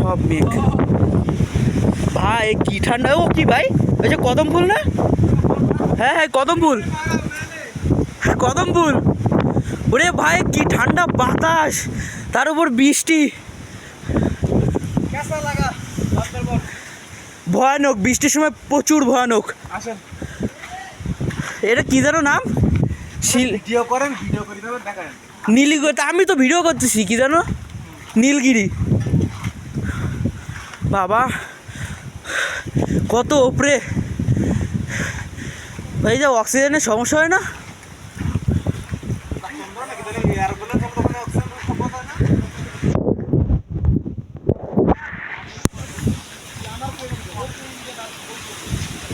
সব মেঘ। ভাই কি ঠান্ডা! ও কি ভাই, ওই যে কদম ফুল না? হ্যাঁ হ্যাঁ, কদম ফুল, কদম ফুল। ওরে ভাই কি ঠান্ডা বাতাস, তার উপর বৃষ্টি। ভয়ানক, বৃষ্টির সময় প্রচুর ভয়ানক। এটা কি যেন নাম? নীলগিরি। আমি তো ভিডিও করতেছি, কি জানো, নীলগিরি। বাবা কত ওপরে! ভাই যা অক্সিজেনের সমস্যা হয় না?